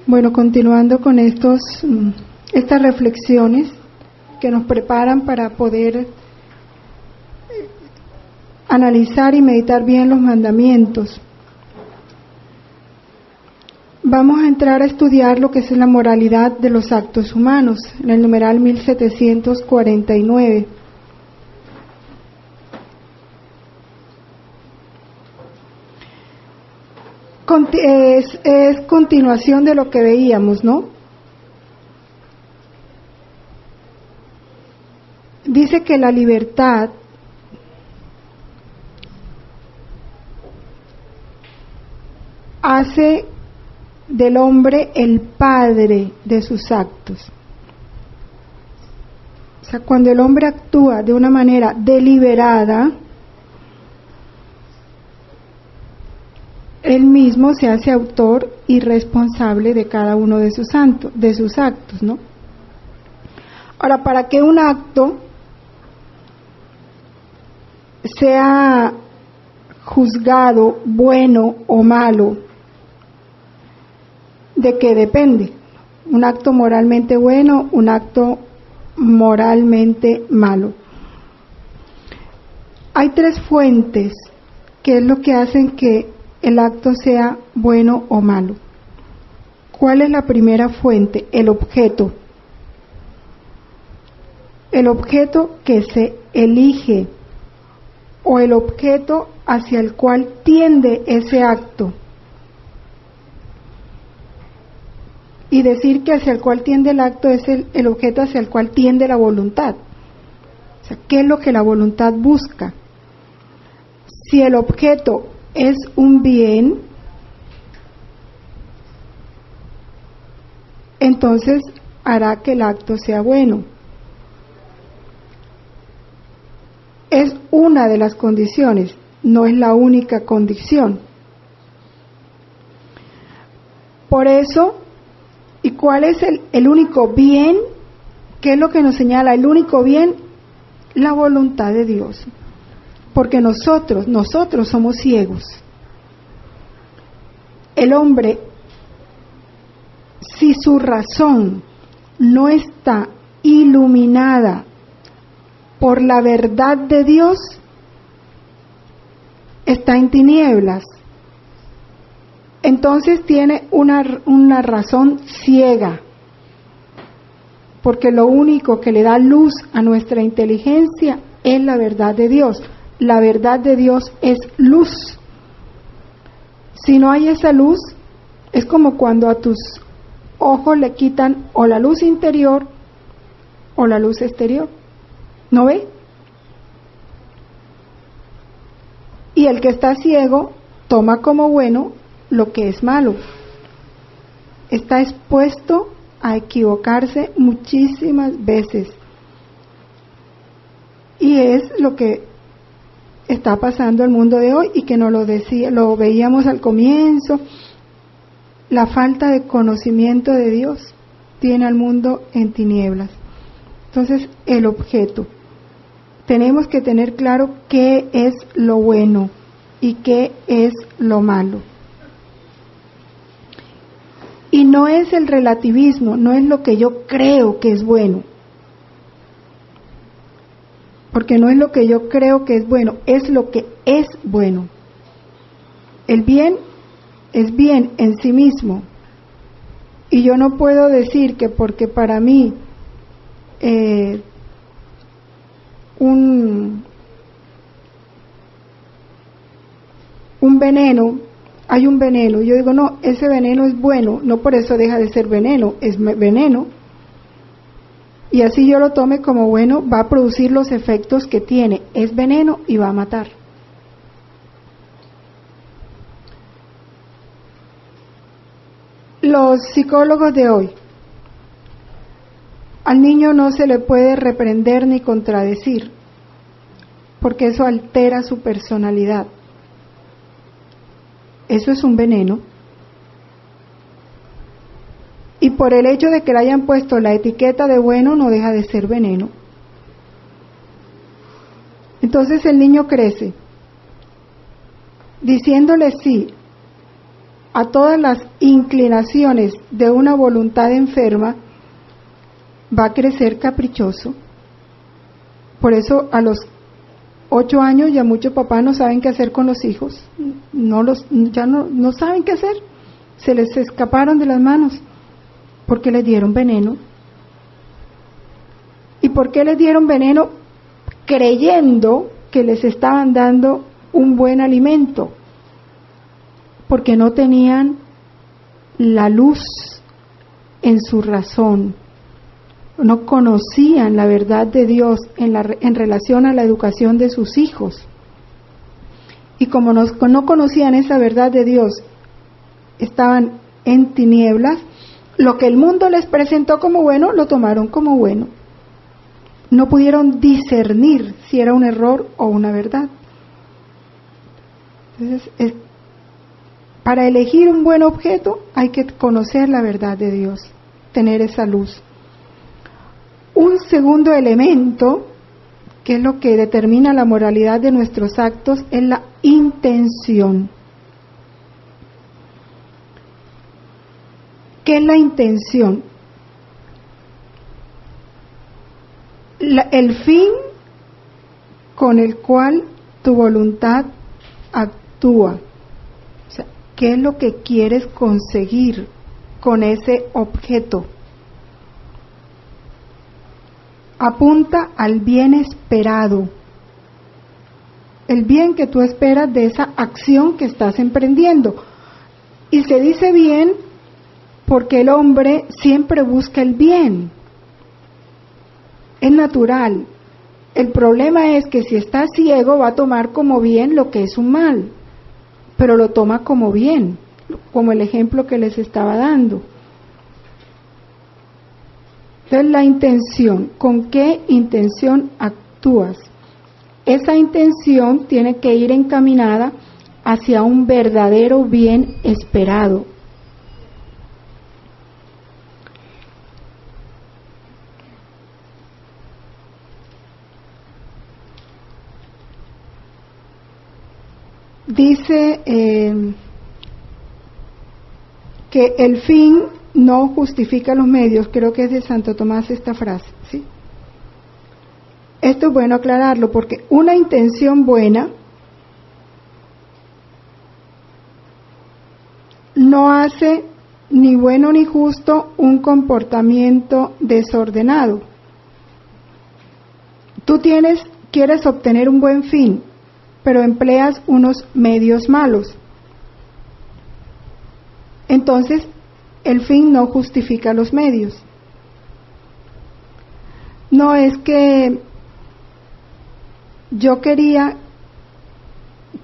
Bueno, continuando con estas reflexiones que nos preparan para poder analizar y meditar bien los mandamientos. Vamos a entrar a estudiar lo que es la moralidad de los actos humanos, en el numeral 1749. Es continuación de lo que veíamos, ¿no? Dice que la libertad hace del hombre el padre de sus actos. O sea, cuando el hombre actúa de una manera deliberada, él mismo se hace autor y responsable de cada uno de sus actos, ¿no? Ahora, para que un acto sea juzgado bueno o malo, ¿de qué depende? Un acto moralmente bueno, un acto moralmente malo. Hay tres fuentes que es lo que hacen que el acto sea bueno o malo. ¿Cuál es la primera fuente? El objeto. El objeto que se elige o el objeto hacia el cual tiende ese acto. Y decir que hacia el cual tiende el acto es el objeto hacia el cual tiende la voluntad. O sea, ¿qué es lo que la voluntad busca? Si el objeto es un bien, entonces hará que el acto sea bueno. Es una de las condiciones, no es la única condición. Por eso, ¿y cuál es el único bien? ¿Qué es lo que nos señala el único bien? La voluntad de Dios. Porque nosotros somos ciegos. El hombre, si su razón no está iluminada por la verdad de Dios, está en tinieblas. Entonces tiene una razón ciega, porque lo único que le da luz a nuestra inteligencia es la verdad de Dios. La verdad de Dios es luz. Si no hay esa luz, es como cuando a tus ojos le quitan o la luz interior o la luz exterior. ¿No ve? Y el que está ciego toma como bueno lo que es malo. Está expuesto a equivocarse muchísimas veces. Y es lo que está pasando el mundo de hoy y que nos lo veíamos al comienzo. La falta de conocimiento de Dios tiene al mundo en tinieblas. Entonces, el objeto. Tenemos que tener claro qué es lo bueno y qué es lo malo. Y no es el relativismo, no es lo que yo creo que es bueno. Porque no es lo que yo creo que es bueno, es lo que es bueno. El bien es bien en sí mismo. Y yo no puedo decir que porque para mí un veneno, hay un veneno, yo digo no, ese veneno es bueno, no por eso deja de ser veneno, es veneno. Y así yo lo tome como bueno, va a producir los efectos que tiene, es veneno y va a matar. Los psicólogos de hoy, al niño no se le puede reprender ni contradecir, porque eso altera su personalidad. Eso es un veneno. Y por el hecho de que le hayan puesto la etiqueta de bueno, no deja de ser veneno. Entonces el niño crece diciéndole sí a todas las inclinaciones de una voluntad enferma, va a crecer caprichoso. Por eso a los 8 años ya muchos papás no saben qué hacer con los hijos, ya no saben qué hacer, se les escaparon de las manos, porque les dieron veneno. ¿Y por qué les dieron veneno? Creyendo que les estaban dando un buen alimento, porque no tenían la luz en su razón, no conocían la verdad de Dios en relación a la educación de sus hijos. Y como no conocían esa verdad de Dios, estaban en tinieblas, lo que el mundo les presentó como bueno, lo tomaron como bueno. No pudieron discernir si era un error o una verdad. Entonces, para elegir un buen objeto hay que conocer la verdad de Dios, tener esa luz. Un segundo elemento, que es lo que determina la moralidad de nuestros actos, es la intención. ¿Qué es la intención? El fin con el cual tu voluntad actúa. O sea, ¿qué es lo que quieres conseguir con ese objeto? Apunta al bien esperado, el bien que tú esperas de esa acción que estás emprendiendo. Y se dice bien porque el hombre siempre busca el bien, es natural. El problema es que si está ciego va a tomar como bien lo que es un mal, pero lo toma como bien, como el ejemplo que les estaba dando. Entonces, la intención, ¿con qué intención actúas? Esa intención tiene que ir encaminada hacia un verdadero bien esperado. Dice que el fin no justifica los medios, creo que es de Santo Tomás esta frase, ¿sí? Esto es bueno aclararlo porque una intención buena no hace ni bueno ni justo un comportamiento desordenado. Tú quieres obtener un buen fin, pero empleas unos medios malos. Entonces, el fin no justifica los medios. No es que yo quería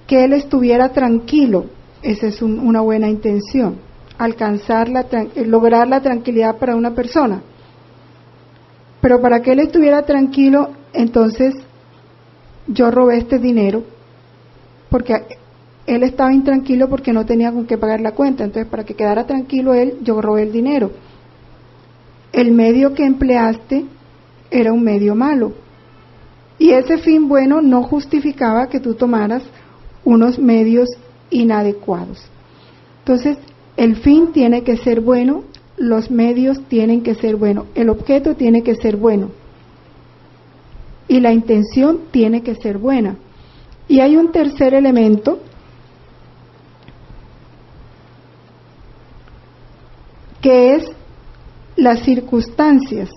que él estuviera tranquilo, esa es una buena intención, lograr la tranquilidad para una persona. Pero para que él estuviera tranquilo, entonces yo robé este dinero, porque él estaba intranquilo porque no tenía con qué pagar la cuenta. Entonces, para que quedara tranquilo él, yo robé el dinero. El medio que empleaste era un medio malo. Y ese fin bueno no justificaba que tú tomaras unos medios inadecuados. Entonces, el fin tiene que ser bueno, los medios tienen que ser buenos, el objeto tiene que ser bueno. Y la intención tiene que ser buena. Y hay un tercer elemento que es las circunstancias.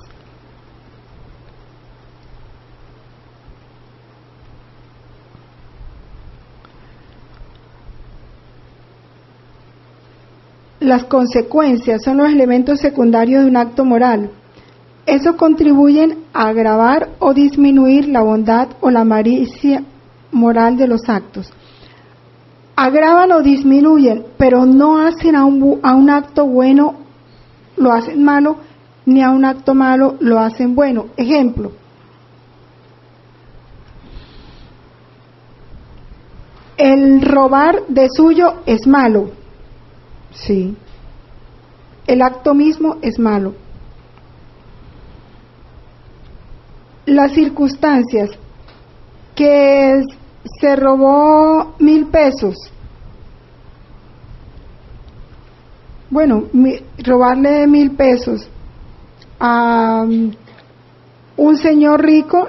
Las consecuencias son los elementos secundarios de un acto moral. Eso contribuyen a agravar o disminuir la bondad o la malicia moral de los actos. Agravan o disminuyen, pero no hacen a un acto bueno, lo hacen malo, ni a un acto malo lo hacen bueno. Ejemplo, el robar de suyo es malo, sí, el acto mismo es malo. Las circunstancias, que se robó 1,000 pesos, bueno, robarle 1,000 pesos a un señor rico,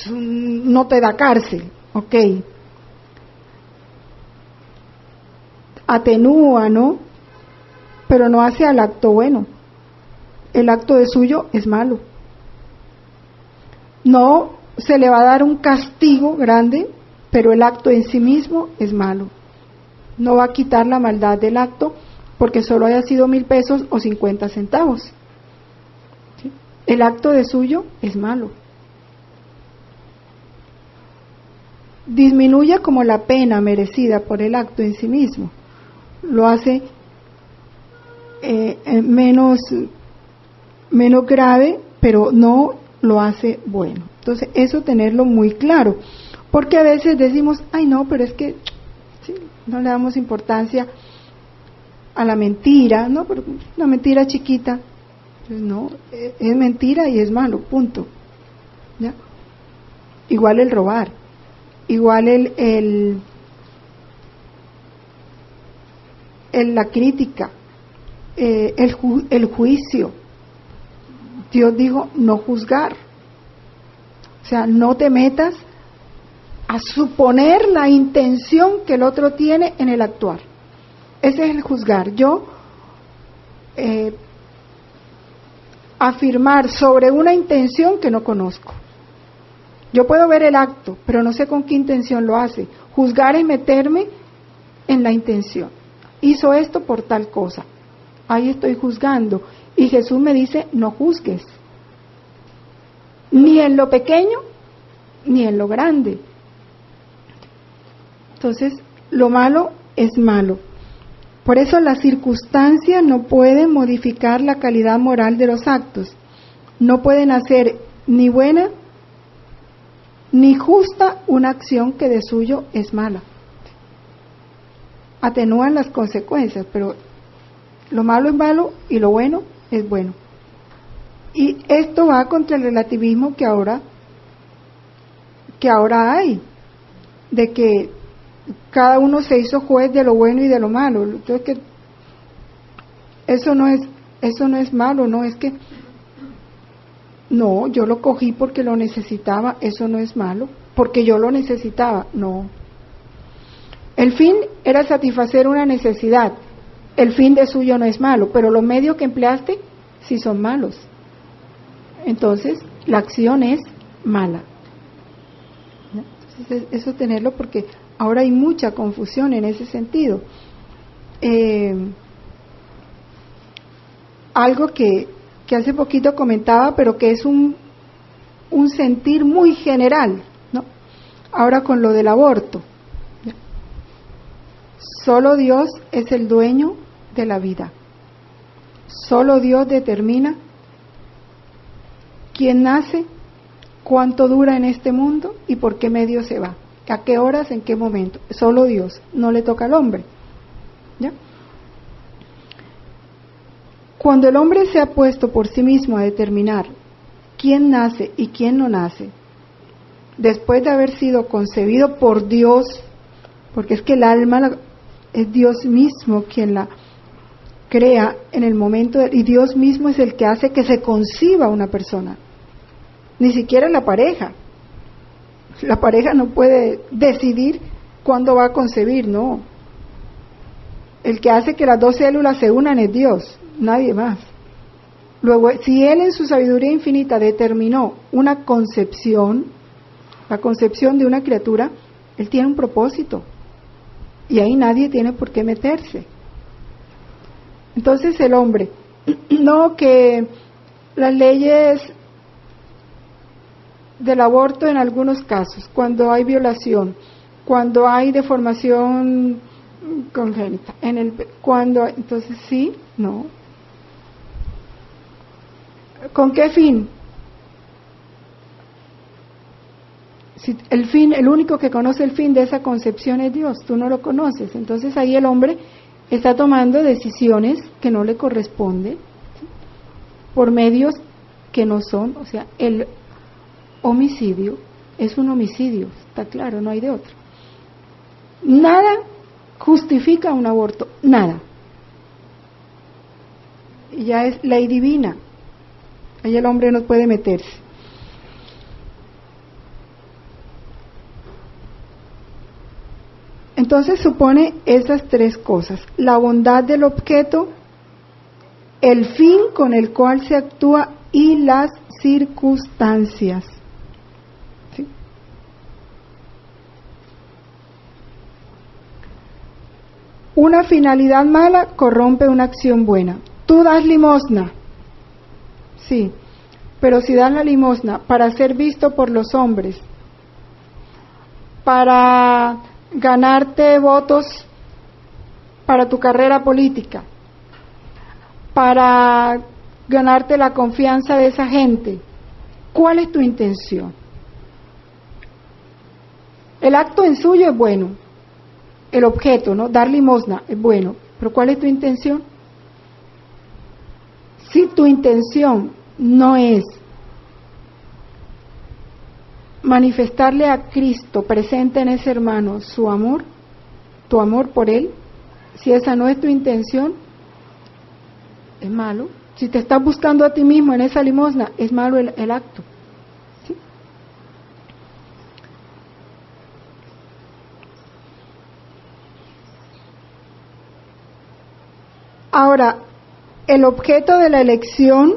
no te da cárcel, ok. Atenúa, ¿no? Pero no hace al acto bueno. El acto de suyo es malo. No se le va a dar un castigo grande, pero el acto en sí mismo es malo. No va a quitar la maldad del acto porque solo haya sido 1,000 pesos o 50 centavos. ¿Sí? El acto de suyo es malo. Disminuye como la pena merecida por el acto en sí mismo. Lo hace menos grave, pero no lo hace bueno. Entonces, eso tenerlo muy claro. Porque a veces decimos, ay no, pero es que sí, no le damos importancia a la mentira, ¿no? Pero una mentira chiquita. Pues no, es mentira y es malo, punto. ¿Ya? Igual el robar, igual la crítica, el juicio. Dios dijo no juzgar, o sea, no te metas a suponer la intención que el otro tiene en el actuar. Ese es el juzgar. Yo afirmar sobre una intención que no conozco. Yo puedo ver el acto, pero no sé con qué intención lo hace. Juzgar es meterme en la intención. Hizo esto por tal cosa. Ahí estoy juzgando. Y Jesús me dice, no juzgues. Ni en lo pequeño, ni en lo grande. Entonces, lo malo es malo. Por eso las circunstancias no pueden modificar la calidad moral de los actos. No pueden hacer ni buena ni justa una acción que de suyo es mala. Atenúan las consecuencias, pero lo malo es malo y lo bueno es bueno. Y esto va contra el relativismo que ahora hay, de que cada uno se hizo juez de lo bueno y de lo malo. Entonces, que eso no es malo, no es que no, yo lo cogí porque lo necesitaba, eso no es malo, porque yo lo necesitaba, no. El fin era satisfacer una necesidad, el fin de suyo no es malo, pero los medios que empleaste sí son malos. Entonces, la acción es mala. Entonces, eso tenerlo porque ahora hay mucha confusión en ese sentido. Algo que hace poquito comentaba, pero que es un sentir muy general, ¿no? Ahora con lo del aborto. Solo Dios es el dueño de la vida. Solo Dios determina quién nace, cuánto dura en este mundo y por qué medio se va. ¿A qué horas, en qué momento? Solo Dios, no le toca al hombre. ¿Ya? Cuando el hombre se ha puesto por sí mismo a determinar quién nace y quién no nace, después de haber sido concebido por Dios, porque es que el alma es Dios mismo quien la crea en el momento, y Dios mismo es el que hace que se conciba una persona, ni siquiera la pareja. La pareja no puede decidir cuándo va a concebir, no. El que hace que las dos células se unan es Dios, nadie más. Luego, si Él en su sabiduría infinita determinó una concepción, la concepción de una criatura, Él tiene un propósito y ahí nadie tiene por qué meterse. Entonces el hombre, no que las leyes del aborto en algunos casos, cuando hay violación, cuando hay deformación congénita, entonces sí, no. ¿Con qué fin? Si el único que conoce el fin de esa concepción es Dios, tú no lo conoces, entonces ahí el hombre está tomando decisiones que no le corresponden, ¿sí? Por medios que no son, o sea, el homicidio es un homicidio, está claro, no hay de otro. Nada justifica un aborto, nada. y ya es ley divina. Ahí el hombre no puede meterse. Entonces supone esas tres cosas: la bondad del objeto, el fin con el cual se actúa y las circunstancias. ¿Sí? Una finalidad mala corrompe una acción buena. Tú das limosna, sí, pero si das la limosna para ser visto por los hombres, para ganarte votos para tu carrera política, para ganarte la confianza de esa gente, ¿cuál es tu intención? El acto en suyo es bueno, el objeto, ¿no? Dar limosna es bueno, pero ¿cuál es tu intención? Si tu intención no es manifestarle a Cristo presente en ese hermano su amor, tu amor por él, si esa no es tu intención, es malo. Si te estás buscando a ti mismo en esa limosna, es malo el acto. ¿Sí? Ahora, el objeto de la elección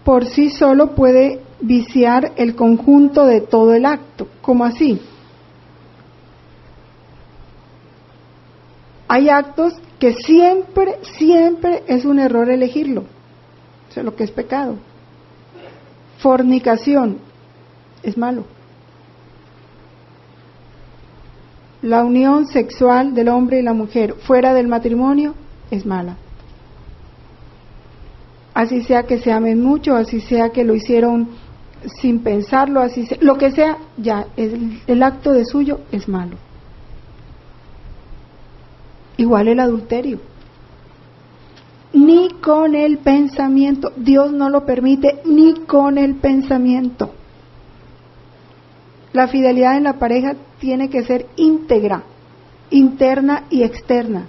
por sí solo puede viciar el conjunto de todo el acto. ¿Cómo así? Hay actos que siempre es un error elegirlo. O sea, lo que es pecado. Fornicación es malo. La unión sexual del hombre y la mujer fuera del matrimonio es mala. Así sea que se amen mucho, así sea que lo hicieron sin pensarlo, así sea, lo que sea, ya, el acto de suyo es malo. Igual el adulterio. Ni con el pensamiento, Dios no lo permite ni con el pensamiento. La fidelidad en la pareja tiene que ser íntegra, interna y externa.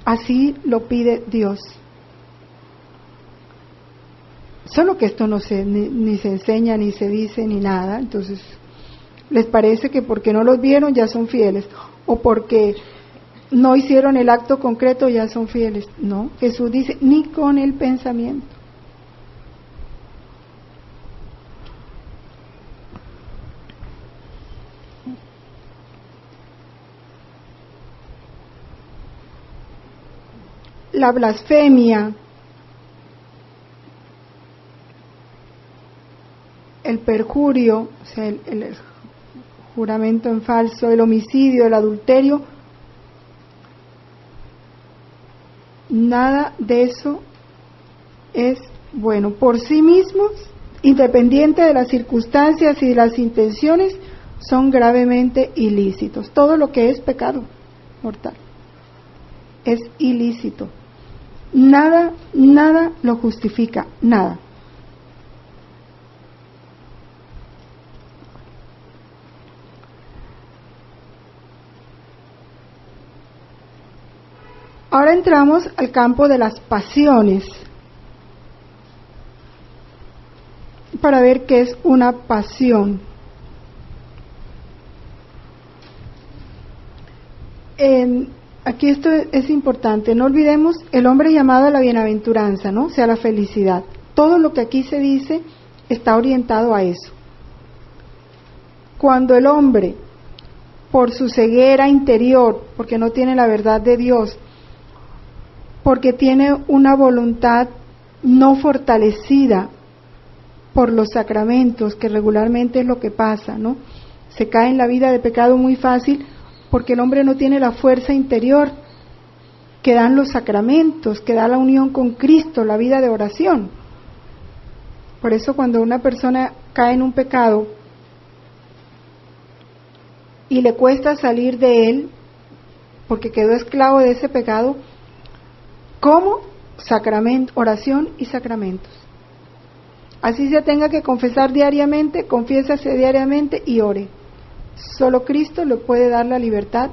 Así lo pide Dios. Solo que esto no se, ni se enseña, ni se dice, ni nada. Entonces, les parece que porque no los vieron ya son fieles, o porque no hicieron el acto concreto ya son fieles. No, Jesús dice, ni con el pensamiento. La blasfemia, el perjurio, o sea, el juramento en falso, el homicidio, el adulterio, nada de eso es bueno. Por sí mismos, independiente de las circunstancias y de las intenciones, son gravemente ilícitos. Todo lo que es pecado mortal es ilícito. Nada lo justifica, nada. Ahora entramos al campo de las pasiones, para ver qué es una pasión. Aquí esto es importante, no olvidemos el hombre llamado a la bienaventuranza, ¿no? O sea, la felicidad. Todo lo que aquí se dice está orientado a eso. Cuando el hombre, por su ceguera interior, porque no tiene la verdad de Dios, porque tiene una voluntad no fortalecida por los sacramentos, que regularmente es lo que pasa, ¿no? Se cae en la vida de pecado muy fácil porque el hombre no tiene la fuerza interior que dan los sacramentos, que da la unión con Cristo, la vida de oración. Por eso cuando una persona cae en un pecado y le cuesta salir de él, porque quedó esclavo de ese pecado, ¿cómo? Sacramento, oración y sacramentos. Así se tenga que confesar diariamente, confiésase diariamente y ore. Solo Cristo le puede dar la libertad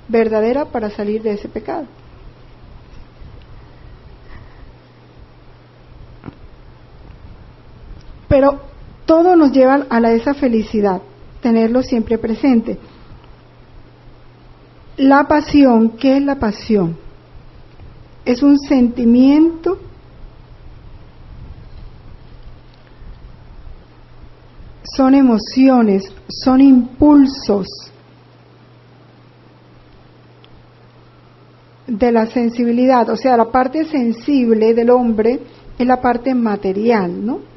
verdadera para salir de ese pecado. Pero todo nos lleva a esa felicidad, tenerlo siempre presente. La pasión, ¿qué es la pasión? Es un sentimiento son emociones, son impulsos de la sensibilidad, o sea, la parte sensible del hombre es la parte material, ¿no?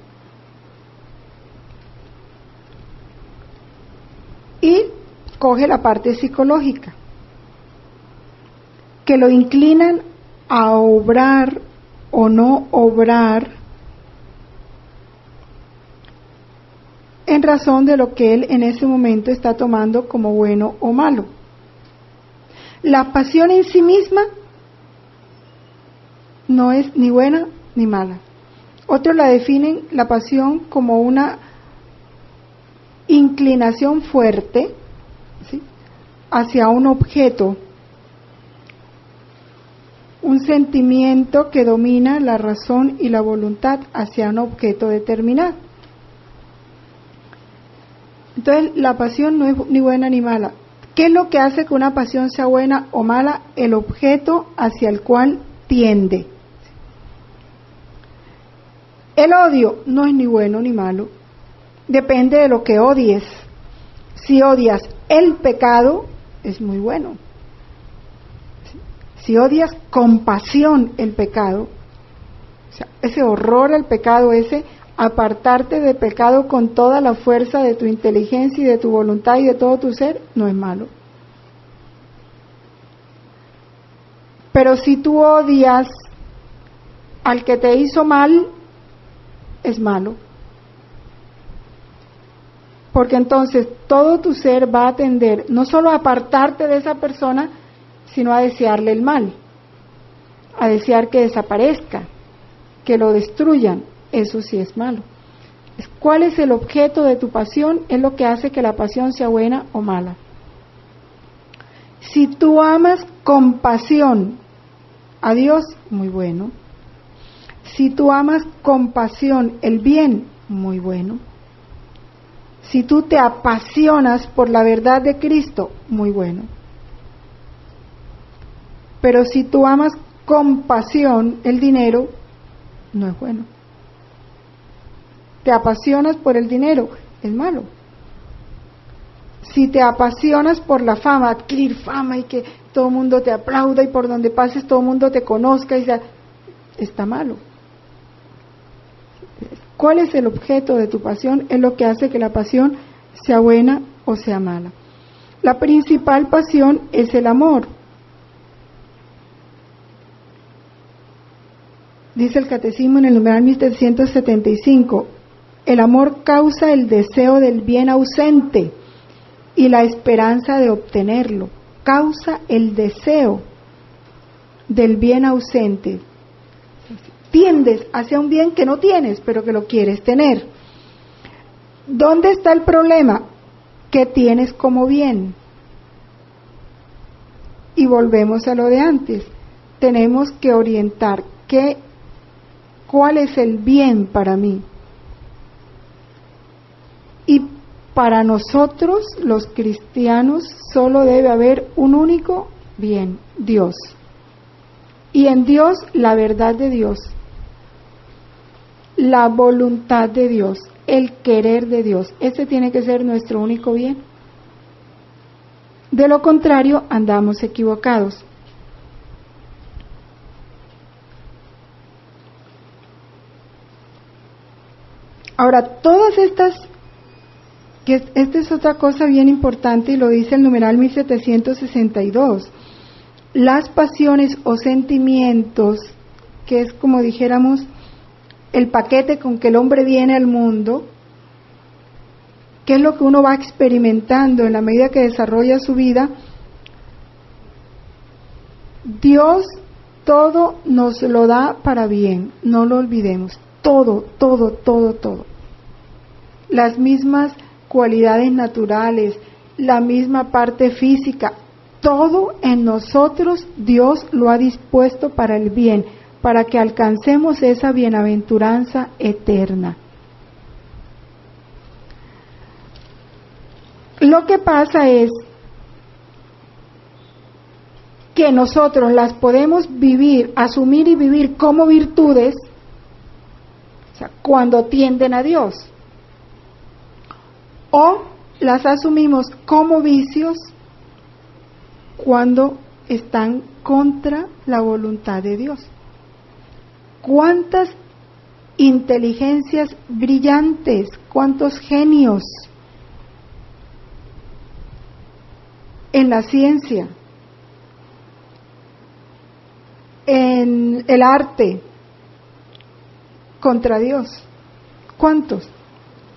Y coge la parte psicológica, que lo inclinan a obrar o no obrar en razón de lo que él en ese momento está tomando como bueno o malo. La pasión en sí misma no es ni buena ni mala. Otros la definen la pasión como una inclinación fuerte, ¿sí?, hacia un objeto, un sentimiento que domina la razón y la voluntad hacia un objeto determinado. Entonces, la pasión no es ni buena ni mala. ¿Qué es lo que hace que una pasión sea buena o mala? El objeto hacia el cual tiende. El odio no es ni bueno ni malo. Depende de lo que odies. Si odias el pecado, es muy bueno. Si odias con pasión el pecado, o sea, ese horror al pecado, ese apartarte del pecado con toda la fuerza de tu inteligencia y de tu voluntad y de todo tu ser, no es malo. Pero si tú odias al que te hizo mal, es malo. Porque entonces todo tu ser va a tender no solo a apartarte de esa persona, sino a desearle el mal, a desear que desaparezca, que lo destruyan. Eso sí es malo. ¿Cuál es el objeto de tu pasión? Es lo que hace que la pasión sea buena o mala. Si tú amas con pasión a Dios, muy bueno. Si tú amas con pasión el bien, muy bueno. Si tú te apasionas por la verdad de Cristo, muy bueno. Pero si tú amas con pasión el dinero, no es bueno. Te apasionas por el dinero, es malo. Si te apasionas por la fama, adquirir fama y que todo el mundo te aplauda y por donde pases todo el mundo te conozca, está malo. ¿Cuál es el objeto de tu pasión? Es lo que hace que la pasión sea buena o sea mala. La principal pasión es el amor. Dice el Catecismo en el numeral 1375, el amor causa el deseo del bien ausente y la esperanza de obtenerlo. Causa el deseo del bien ausente. Tiendes hacia un bien que no tienes, pero que lo quieres tener. ¿Dónde está el problema? ¿Qué tienes como bien? Y volvemos a lo de antes. Tenemos que orientar cuál es el bien para mí. Y para nosotros, los cristianos, solo debe haber un único bien, Dios. Y en Dios, la verdad de Dios, la voluntad de Dios, el querer de Dios. Ese tiene que ser nuestro único bien. De lo contrario, andamos equivocados. Ahora, todas estas, que esta es otra cosa bien importante y lo dice el numeral 1762, las pasiones o sentimientos, que es como dijéramos el paquete con que el hombre viene al mundo, que es lo que uno va experimentando en la medida que desarrolla su vida, Dios todo nos lo da para bien, no lo olvidemos. Todo. Las mismas cualidades naturales, la misma parte física, todo en nosotros Dios lo ha dispuesto para el bien, para que alcancemos esa bienaventuranza eterna. Lo que pasa es que nosotros las podemos vivir, asumir y vivir como virtudes, o sea, cuando tienden a Dios, o las asumimos como vicios cuando están contra la voluntad de Dios. ¿Cuántas inteligencias brillantes, cuántos genios en la ciencia, en el arte, contra Dios? ¿Cuántos?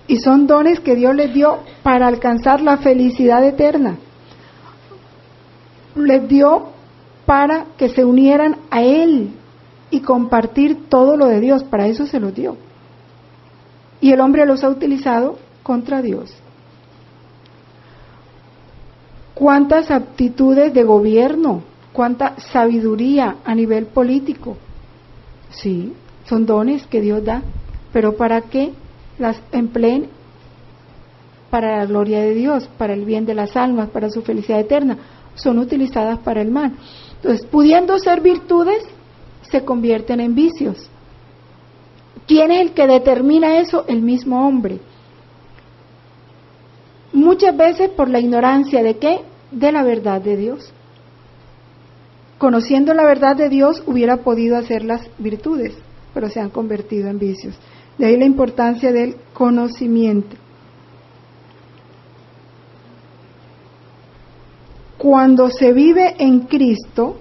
Y son dones que Dios les dio para alcanzar la felicidad eterna. Les dio para que se unieran a Él y compartir todo lo de Dios. Para eso se los dio. Y el hombre los ha utilizado contra Dios. ¿Cuántas aptitudes de gobierno? ¿Cuánta sabiduría a nivel político? Sí, son dones que Dios da, pero ¿para qué las empleen? Para la gloria de Dios, para el bien de las almas, para su felicidad eterna. Son utilizadas para el mal. Entonces, pudiendo ser virtudes, se convierten en vicios. ¿Quién es el que determina eso? El mismo hombre. Muchas veces por la ignorancia de ¿qué? De la verdad de Dios. Conociendo la verdad de Dios hubiera podido hacer las virtudes, pero se han convertido en vicios. De ahí la importancia del conocimiento. Cuando se vive en Cristo,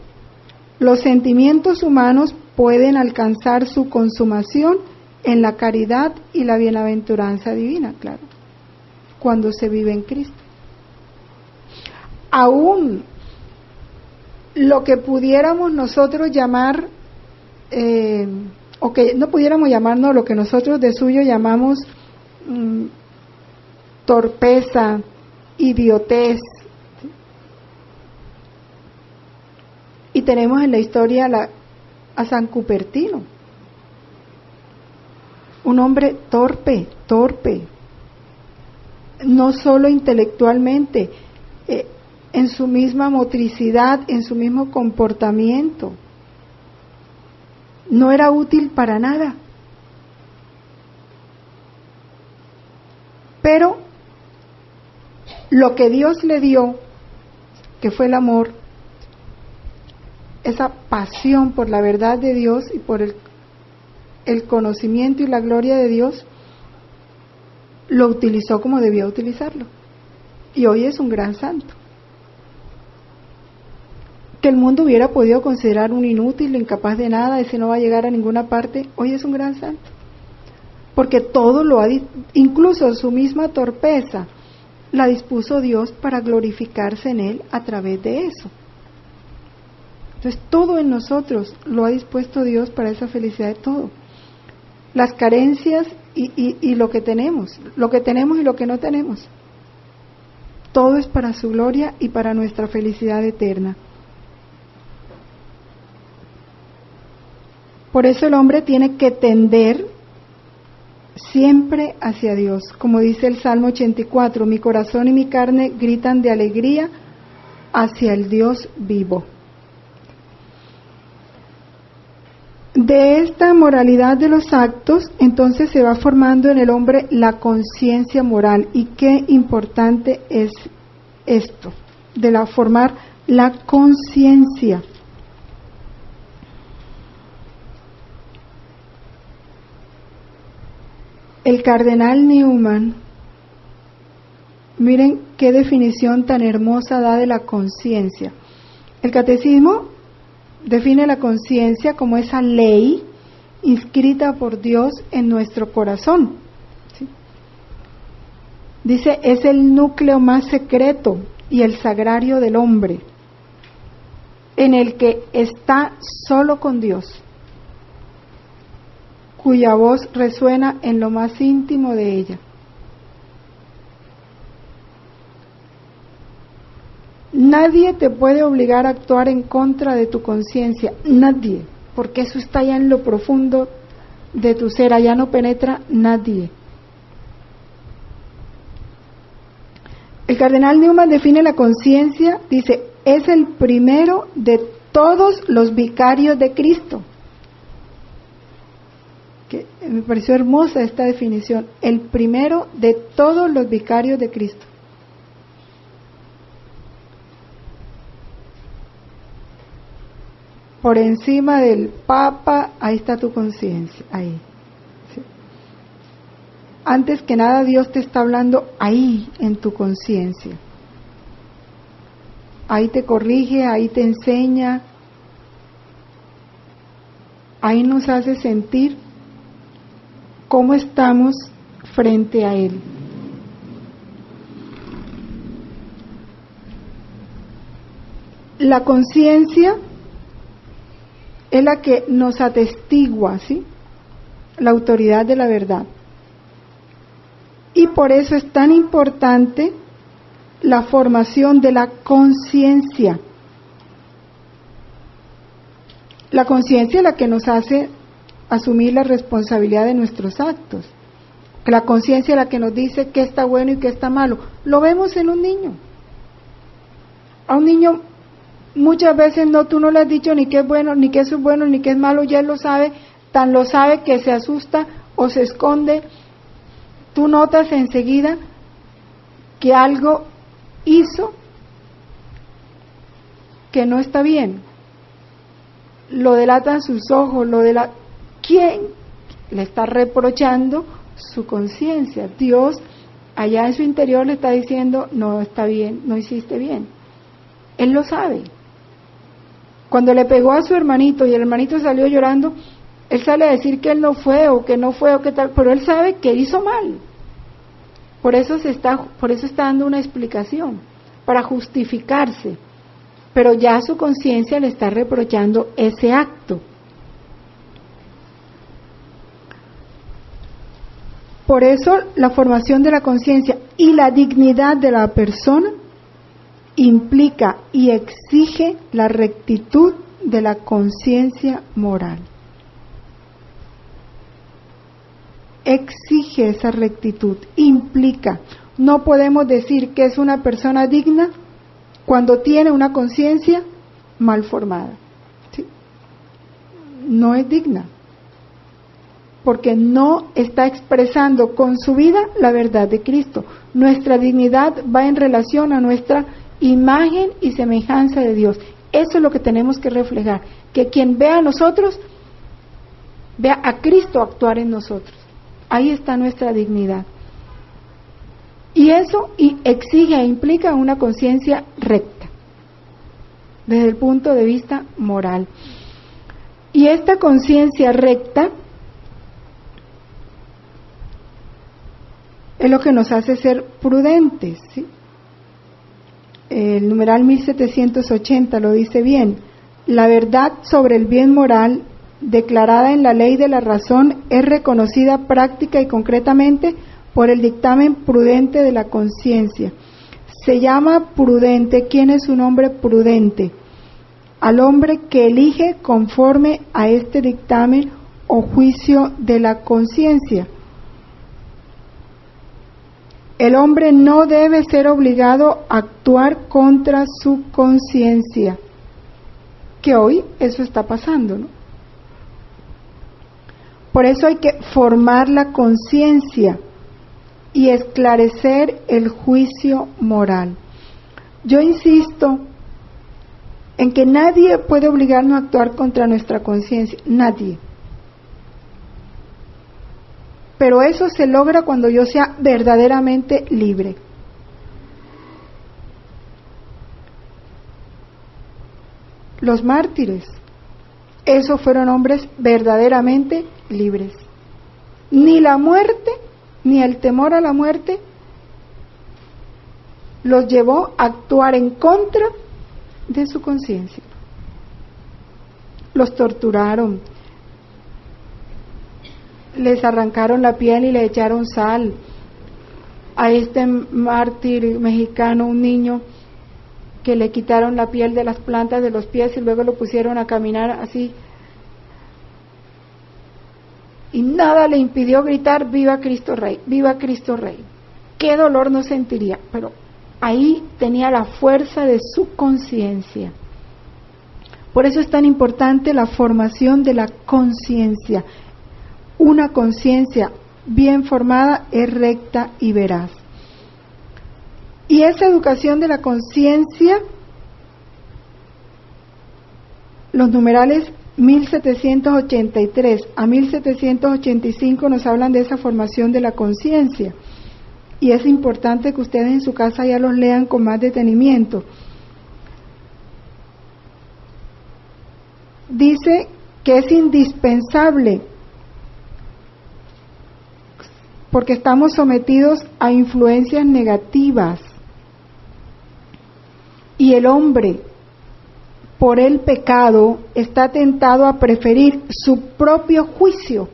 los sentimientos humanos pueden alcanzar su consumación en la caridad y la bienaventuranza divina, claro, cuando se vive en Cristo. Aún lo que pudiéramos nosotros llamar, o que no pudiéramos llamarnos lo que nosotros de suyo llamamos torpeza, idiotez. Y tenemos en la historia a San Cupertino, un hombre torpe, no solo intelectualmente, en su misma motricidad, en su mismo comportamiento. No era útil para nada. Pero lo que Dios le dio, que fue el amor, esa pasión por la verdad de Dios y por el conocimiento y la gloria de Dios, lo utilizó como debía utilizarlo. Y hoy es un gran santo. Que el mundo hubiera podido considerar un inútil, incapaz de nada, ese no va a llegar a ninguna parte, hoy es un gran santo. Porque todo lo ha, incluso su misma torpeza, la dispuso Dios para glorificarse en él a través de eso. Entonces todo en nosotros lo ha dispuesto Dios para esa felicidad de todo. Las carencias y lo que tenemos y lo que no tenemos. Todo es para su gloria y para nuestra felicidad eterna. Por eso el hombre tiene que tender siempre hacia Dios. Como dice el Salmo 84, mi corazón y mi carne gritan de alegría hacia el Dios vivo. De esta moralidad de los actos, entonces se va formando en el hombre la conciencia moral. Y qué importante es esto, de formar la conciencia. El cardenal Newman, miren qué definición tan hermosa da de la conciencia. El catecismo define la conciencia como esa ley inscrita por Dios en nuestro corazón. ¿Sí? Dice, es el núcleo más secreto y el sagrario del hombre, en el que está solo con Dios, cuya voz resuena en lo más íntimo de ella. Nadie te puede obligar a actuar en contra de tu conciencia, nadie, porque eso está allá en lo profundo de tu ser, allá no penetra nadie. El cardenal Newman define la conciencia, dice, es el primero de todos los vicarios de Cristo. Que me pareció hermosa esta definición, el primero de todos los vicarios de Cristo. Por encima del Papa, ahí está tu conciencia, ahí. ¿Sí? Antes que nada, Dios te está hablando ahí, en tu conciencia. Ahí te corrige, ahí te enseña, ahí nos hace sentir cómo estamos frente a Él. La conciencia es la que nos atestigua, ¿sí?, la autoridad de la verdad. Y por eso es tan importante la formación de la conciencia. La conciencia es la que nos hace asumir la responsabilidad de nuestros actos. La conciencia es la que nos dice qué está bueno y qué está malo. Lo vemos en un niño. A un niño muchas veces tú no le has dicho ni qué es bueno, ni qué es bueno, ni qué es malo, ya él lo sabe, tan lo sabe que se asusta o se esconde. Tú notas enseguida que algo hizo que no está bien. Lo delatan sus ojos, ¿quién le está reprochando? Su conciencia. Dios allá en su interior le está diciendo, no está bien, no hiciste bien. Él lo sabe. Cuando le pegó a su hermanito y el hermanito salió llorando, él sale a decir que él no fue o que tal, pero él sabe que hizo mal. Por eso está dando una explicación, para justificarse. Pero ya su conciencia le está reprochando ese acto. Por eso la formación de la conciencia y la dignidad de la persona implica y exige la rectitud de la conciencia moral. Exige esa rectitud, implica. No podemos decir que es una persona digna cuando tiene una conciencia mal formada. ¿Sí? No es digna, porque no está expresando con su vida la verdad de Cristo. Nuestra dignidad va en relación a nuestra imagen y semejanza de Dios. Eso es lo que tenemos que reflejar, que quien vea a nosotros, vea a Cristo actuar en nosotros. Ahí está nuestra dignidad. Y eso exige e implica una conciencia recta, desde el punto de vista moral. Y esta conciencia recta es lo que nos hace ser prudentes, ¿sí? El numeral 1780 lo dice bien. La verdad sobre el bien moral declarada en la ley de la razón es reconocida práctica y concretamente por el dictamen prudente de la conciencia. Se llama prudente. ¿Quién es un hombre prudente? Al hombre que elige conforme a este dictamen o juicio de la conciencia. El hombre no debe ser obligado a actuar contra su conciencia, que hoy eso está pasando, ¿no? Por eso hay que formar la conciencia y esclarecer el juicio moral. Yo insisto en que nadie puede obligarnos a actuar contra nuestra conciencia, nadie. Pero eso se logra cuando yo sea verdaderamente libre. Los mártires, esos fueron hombres verdaderamente libres. Ni la muerte, ni el temor a la muerte los llevó a actuar en contra de su conciencia. Los torturaron, les arrancaron la piel y le echaron sal. A este mártir mexicano, un niño, que le quitaron la piel de las plantas de los pies y luego lo pusieron a caminar así. Y nada le impidió gritar, ¡viva Cristo Rey! ¡Viva Cristo Rey! ¡Qué dolor no sentiría! Pero Ahí tenía la fuerza de su conciencia. Por eso es tan importante la formación de la conciencia. Una conciencia bien formada es recta y veraz. Y esa educación de la conciencia, los numerales 1783 a 1785 nos hablan de esa formación de la conciencia. Y es importante que ustedes en su casa ya los lean con más detenimiento. Dice que es indispensable porque estamos sometidos a influencias negativas y el hombre por el pecado está tentado a preferir su propio juicio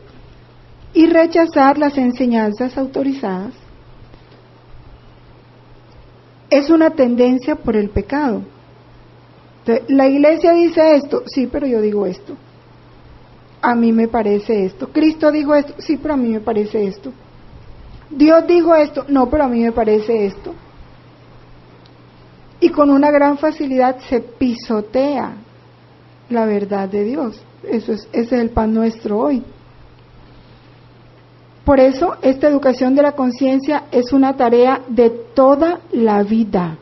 y rechazar las enseñanzas autorizadas. Es una tendencia por el pecado. Entonces, la iglesia dice esto, sí, pero yo digo esto. A mí me parece esto. Cristo dijo esto, sí, pero a mí me parece esto. Dios dijo esto, no, pero a mí me parece esto. Y con una gran facilidad se pisotea la verdad de Dios. Ese es el pan nuestro hoy. Por eso, esta educación de la conciencia es una tarea de toda la vida.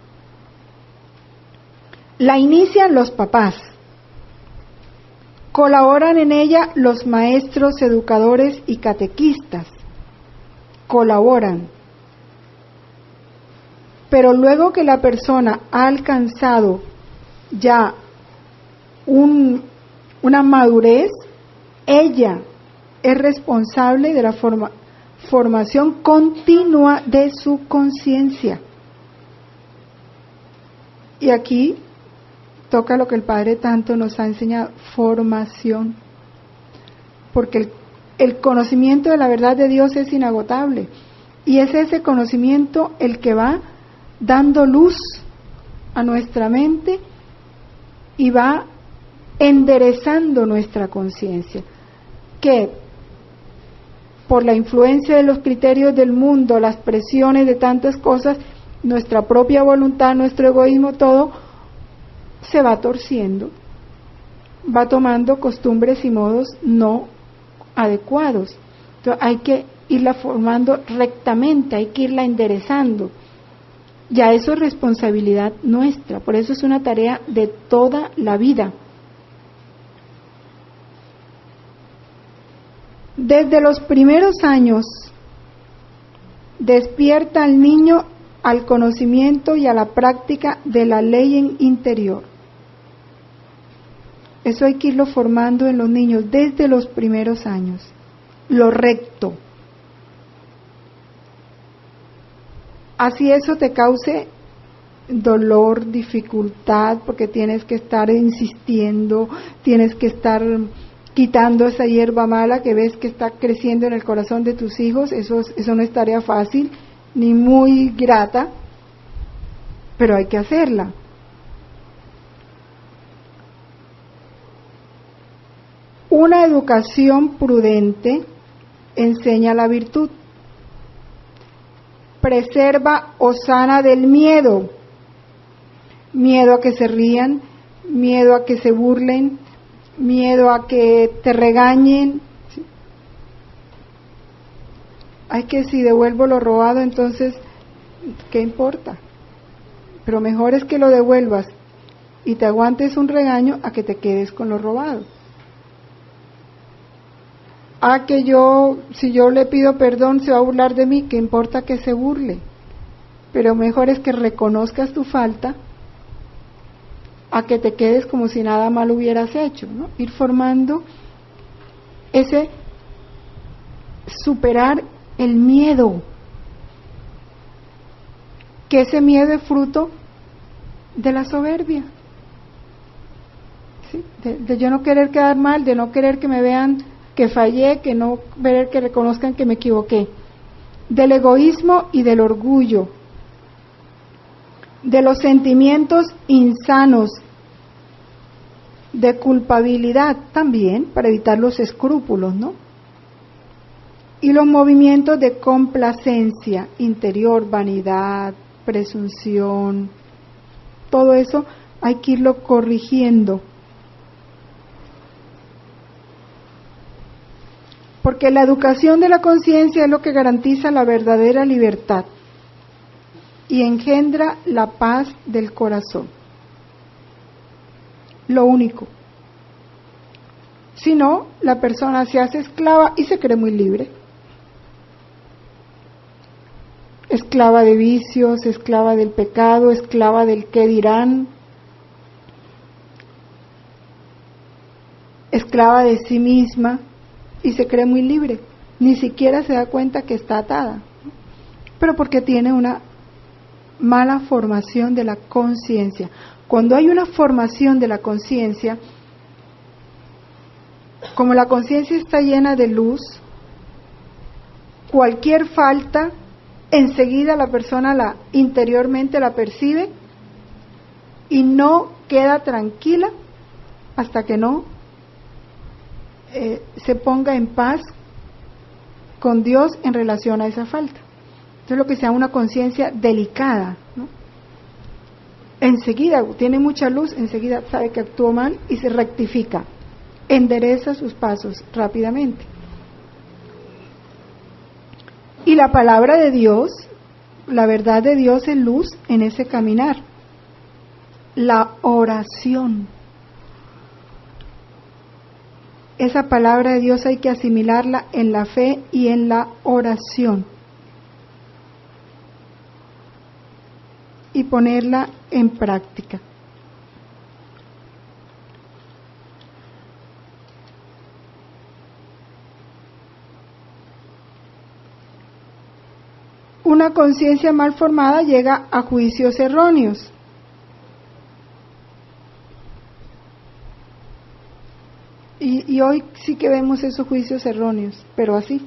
La inician los papás. Colaboran en ella los maestros, educadores y catequistas. Colaboran. Pero luego que la persona ha alcanzado ya una madurez, ella es responsable de la formación continua de su conciencia. Y aquí toca lo que el Padre tanto nos ha enseñado, formación. Porque el conocimiento de la verdad de Dios es inagotable. Y es ese conocimiento el que va dando luz a nuestra mente y va enderezando nuestra conciencia. Que por la influencia de los criterios del mundo, las presiones de tantas cosas, nuestra propia voluntad, nuestro egoísmo, todo se va torciendo, va tomando costumbres y modos no adecuados. Entonces hay que irla formando rectamente, hay que irla enderezando. Ya eso es responsabilidad nuestra, por eso es una tarea de toda la vida. Desde los primeros años despierta al niño al conocimiento y a la práctica de la ley interior. Eso hay que irlo formando en los niños desde los primeros años, lo recto. Así eso te cause dolor, dificultad, porque tienes que estar insistiendo, tienes que estar quitando esa hierba mala que ves que está creciendo en el corazón de tus hijos. Eso no es tarea fácil, ni muy grata, pero hay que hacerla. Una educación prudente enseña la virtud, preserva o sana del miedo, miedo a que se rían, miedo a que se burlen, miedo a que te regañen. ¿Sí? Ay, que si devuelvo lo robado, entonces, ¿qué importa? Pero mejor es que lo devuelvas y te aguantes un regaño a que te quedes con lo robado. Que si yo le pido perdón, se va a burlar de mí, ¿qué importa que se burle? Pero mejor es que reconozcas tu falta a que te quedes como si nada mal hubieras hecho, ¿no? Ir formando ese superar el miedo, que ese miedo es fruto de la soberbia, ¿sí? De yo no querer quedar mal, de no querer que me vean que fallé, que no querer que reconozcan que me equivoqué, del egoísmo y del orgullo, de los sentimientos insanos, de culpabilidad también, para evitar los escrúpulos, ¿no? Y los movimientos de complacencia interior, vanidad, presunción, todo eso hay que irlo corrigiendo. Porque la educación de la conciencia es lo que garantiza la verdadera libertad y engendra la paz del corazón. Lo único. Si no, la persona se hace esclava y se cree muy libre. Esclava de vicios, esclava del pecado, esclava del qué dirán, esclava de sí misma y se cree muy libre. Ni siquiera se da cuenta que está atada, pero porque tiene una mala formación de la conciencia. Cuando hay una formación de la conciencia, como la conciencia está llena de luz, cualquier falta, enseguida la persona interiormente la percibe y no queda tranquila hasta que no se ponga en paz con Dios en relación a esa falta. Entonces lo que se llama una conciencia delicada, ¿no? Enseguida tiene mucha luz, enseguida sabe que actuó mal y se rectifica, endereza sus pasos rápidamente. Y la palabra de Dios, la verdad de Dios es luz en ese caminar. La oración. Esa palabra de Dios hay que asimilarla en la fe y en la oración. Y ponerla en práctica. Una conciencia mal formada llega a juicios erróneos. Y hoy sí que vemos esos juicios erróneos, pero así.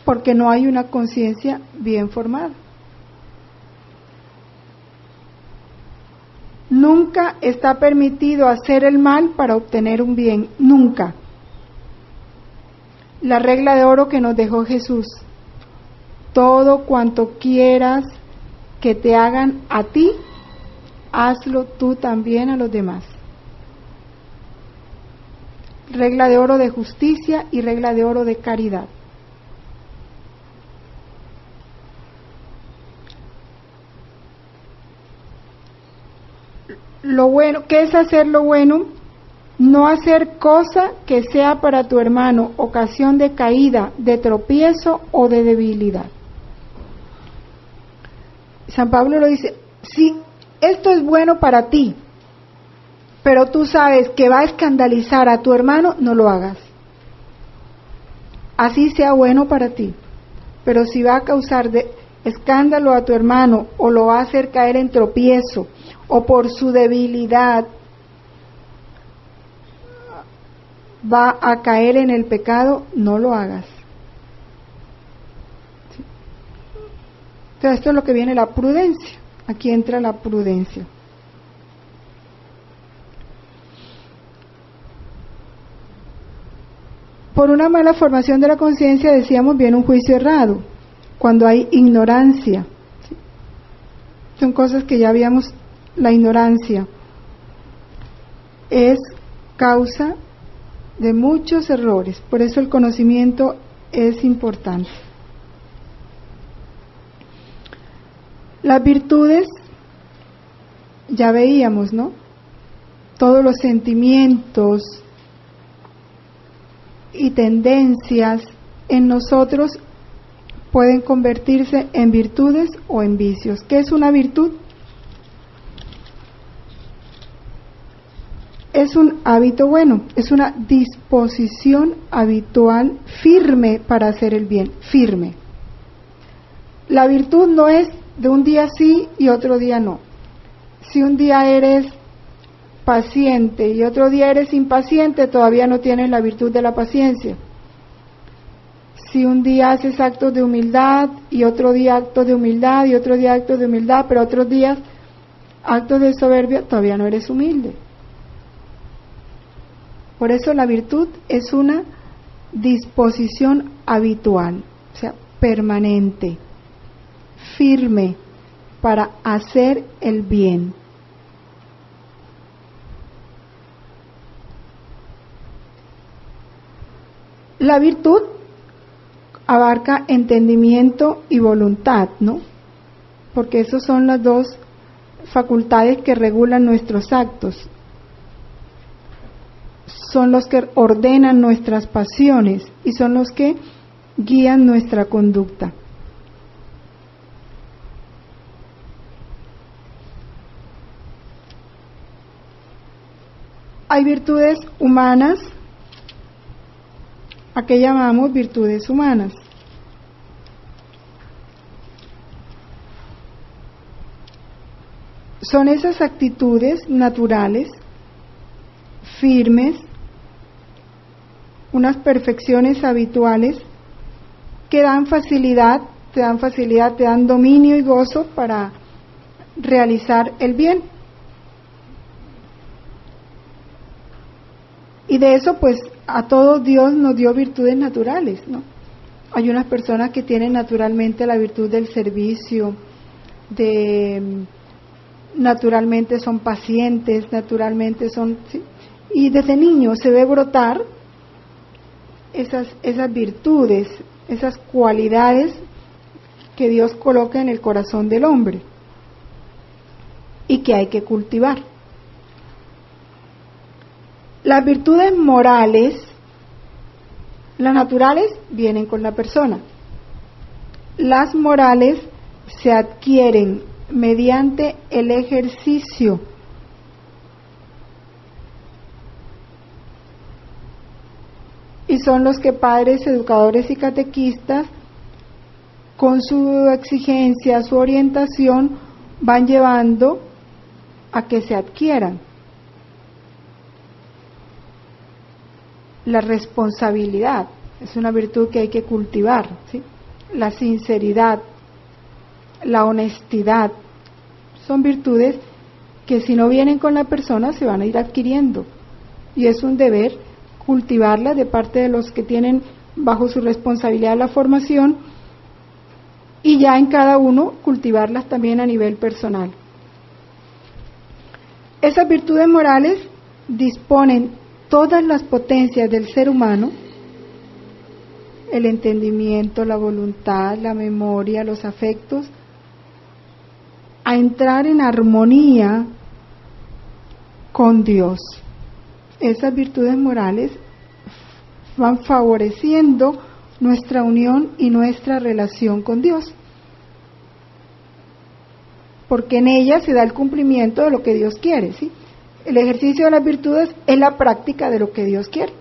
Porque no hay una conciencia bien formada. Nunca está permitido hacer el mal para obtener un bien, nunca. La regla de oro que nos dejó Jesús: todo cuanto quieras que te hagan a ti, hazlo tú también a los demás. Regla de oro de justicia y regla de oro de caridad. Lo bueno, ¿qué es hacer lo bueno? No hacer cosa que sea para tu hermano ocasión de caída, de tropiezo o de debilidad. San Pablo lo dice: si esto es bueno para ti, pero tú sabes que va a escandalizar a tu hermano, no lo hagas. Así sea bueno para ti, pero si va a causar escándalo a tu hermano o lo va a hacer caer en tropiezo o por su debilidad va a caer en el pecado, no lo hagas. ¿Sí? Entonces esto es lo que viene la prudencia. Aquí entra la prudencia. Por una mala formación de la conciencia, decíamos, viene un juicio errado, cuando hay ignorancia. ¿Sí? Son cosas que ya habíamos. La ignorancia es causa de muchos errores, por eso el conocimiento es importante. Las virtudes, ya veíamos, ¿no? Todos los sentimientos y tendencias en nosotros pueden convertirse en virtudes o en vicios. ¿Qué es una virtud? Es un hábito bueno, es una disposición habitual firme para hacer el bien, firme. La virtud no es de un día sí y otro día no. Si un día eres paciente y otro día eres impaciente, todavía no tienes la virtud de la paciencia. Si un día haces actos de humildad y otro día actos de humildad y otro día actos de humildad, pero otros días actos de soberbia, todavía no eres humilde. Por eso la virtud es una disposición habitual, o sea, permanente. firme para hacer el bien. La virtud abarca entendimiento y voluntad, ¿no? Porque esas son las dos facultades que regulan nuestros actos. Son los que ordenan nuestras pasiones y son los que guían nuestra conducta. Hay virtudes humanas, a que llamamos virtudes humanas. Son esas actitudes naturales, firmes, unas perfecciones habituales que dan facilidad, te dan dominio y gozo para realizar el bien. Y de eso, pues, a todos Dios nos dio virtudes naturales, ¿no? Hay unas personas que tienen naturalmente la virtud del servicio, naturalmente son pacientes, naturalmente son, ¿sí? Y desde niño se ve brotar esas virtudes, esas cualidades que Dios coloca en el corazón del hombre y que hay que cultivar. Las virtudes morales, las naturales, vienen con la persona. Las morales se adquieren mediante el ejercicio. Y son los que padres, educadores y catequistas, con su exigencia, su orientación, van llevando a que se adquieran. La responsabilidad es una virtud que hay que cultivar, ¿sí? La sinceridad, la honestidad, son virtudes que si no vienen con la persona se van a ir adquiriendo y es un deber cultivarlas de parte de los que tienen bajo su responsabilidad la formación y ya en cada uno cultivarlas también a nivel personal. Esas virtudes morales disponen todas las potencias del ser humano, el entendimiento, la voluntad, la memoria, los afectos, a entrar en armonía con Dios. Esas virtudes morales van favoreciendo nuestra unión y nuestra relación con Dios, porque en ellas se da el cumplimiento de lo que Dios quiere, ¿sí? El ejercicio de las virtudes es la práctica de lo que Dios quiere.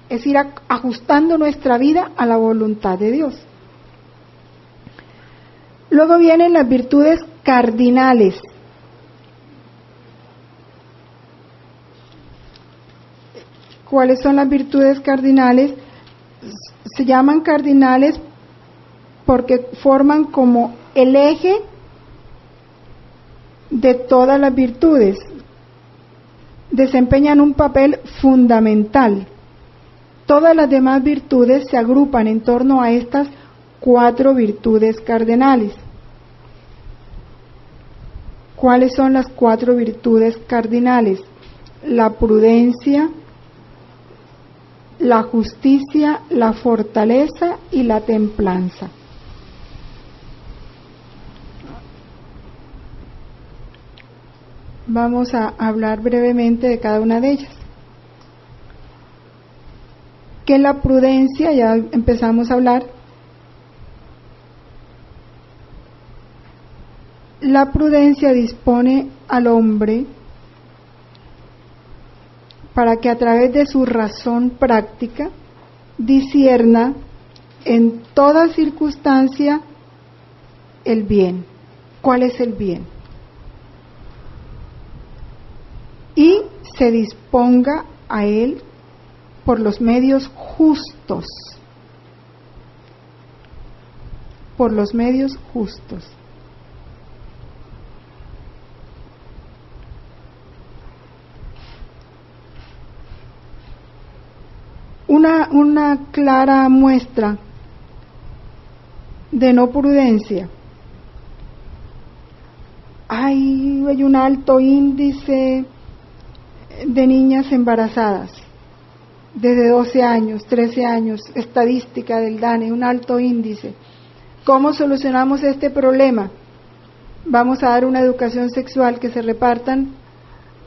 Es ir ajustando nuestra vida a la voluntad de Dios. Luego vienen las virtudes cardinales. ¿Cuáles son las virtudes cardinales? Se llaman cardinales porque forman como el eje de todas las virtudes, desempeñan un papel fundamental. Todas las demás virtudes se agrupan en torno a estas 4 virtudes cardinales. ¿Cuáles son las 4 virtudes cardinales? La prudencia, la justicia, la fortaleza y la templanza. Vamos a hablar brevemente de cada una de ellas. ¿Qué es la prudencia? Ya empezamos a hablar. La prudencia dispone al hombre para que a través de su razón práctica discierna en toda circunstancia el bien. ¿Cuál es el bien? Y se disponga a él por los medios justos. Por los medios justos. Una clara muestra de no prudencia. Hay un alto índice de niñas embarazadas, desde 12 años, 13 años, estadística del DANE, un alto índice. ¿Cómo solucionamos este problema? Vamos a dar una educación sexual, que se repartan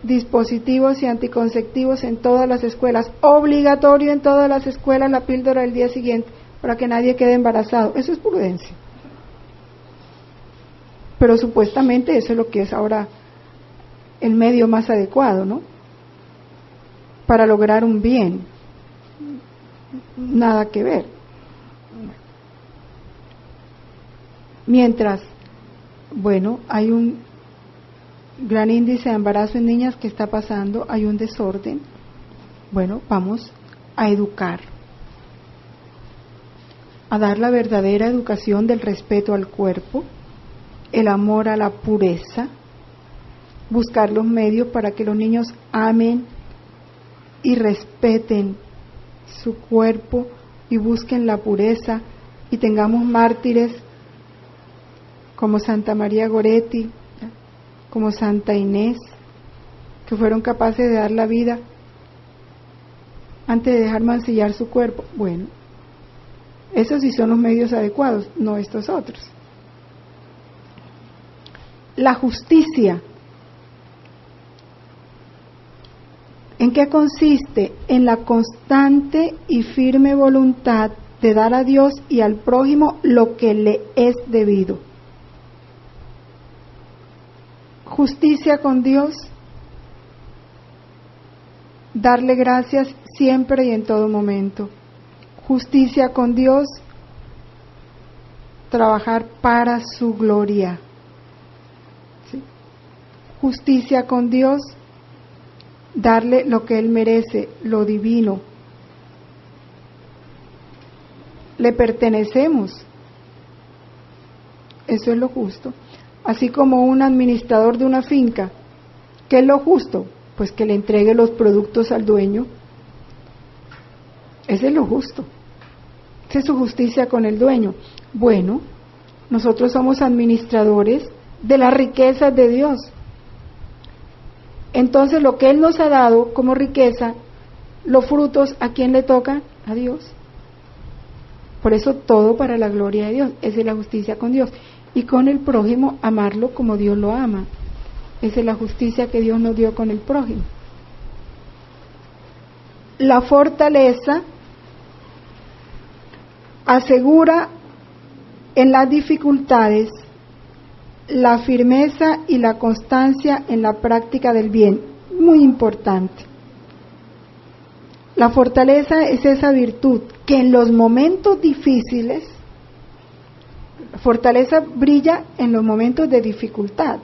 dispositivos y anticonceptivos en todas las escuelas, obligatorio en todas las escuelas la píldora del día siguiente, para que nadie quede embarazado. Eso es prudencia. Pero supuestamente eso es lo que es ahora el medio más adecuado, ¿no? Para lograr un bien. Nada que ver. Mientras, bueno, hay un gran índice de embarazo en niñas que está pasando, hay un desorden. Bueno, vamos a educar, a dar la verdadera educación del respeto al cuerpo, el amor a la pureza, buscar los medios para que los niños amen y respeten su cuerpo y busquen la pureza, y tengamos mártires como Santa María Goretti, como Santa Inés, que fueron capaces de dar la vida antes de dejar mancillar su cuerpo. Bueno, esos sí son los medios adecuados, no estos otros. La justicia, ¿en qué consiste? En la constante y firme voluntad de dar a Dios y al prójimo lo que le es debido. Justicia con Dios, darle gracias siempre y en todo momento. Justicia con Dios, trabajar para su gloria. ¿Sí? Justicia con Dios, darle lo que Él merece, lo divino. Le pertenecemos. Eso es lo justo. Así como un administrador de una finca, ¿qué es lo justo? Pues que le entregue los productos al dueño. Ese es lo justo. Esa es su justicia con el dueño. Bueno, nosotros somos administradores de las riquezas de Dios. Entonces, lo que Él nos ha dado como riqueza, los frutos, ¿a quién le tocan? A Dios. Por eso todo para la gloria de Dios. Esa es la justicia con Dios. Y con el prójimo, amarlo como Dios lo ama. Esa es la justicia que Dios nos dio con el prójimo. La fortaleza asegura en las dificultades la firmeza y la constancia en la práctica del bien. Muy importante. La fortaleza es esa virtud que en los momentos difíciles, la fortaleza brilla en los momentos de dificultad.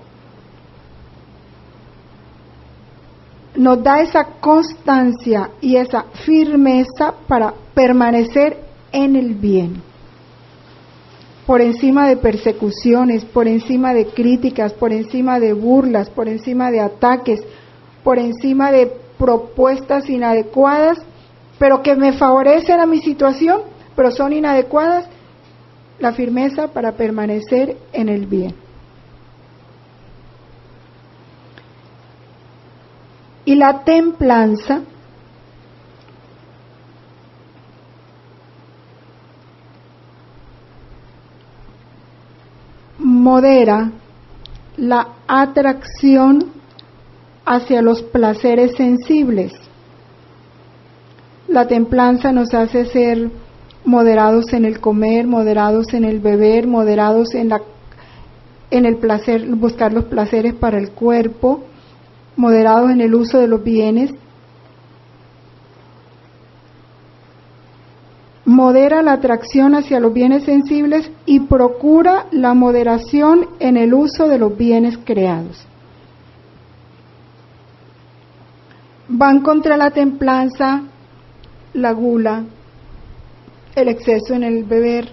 Nos da esa constancia y esa firmeza para permanecer en el bien. Por encima de persecuciones, por encima de críticas, por encima de burlas, por encima de ataques, por encima de propuestas inadecuadas, pero que me favorecen a mi situación, pero son inadecuadas, la firmeza para permanecer en el bien. Y la templanza modera la atracción hacia los placeres sensibles. La templanza nos hace ser moderados en el comer, moderados en el beber, moderados en el placer, buscar los placeres para el cuerpo, moderados en el uso de los bienes. Modera la atracción hacia los bienes sensibles y procura la moderación en el uso de los bienes creados. Van contra la templanza la gula, el exceso en el beber,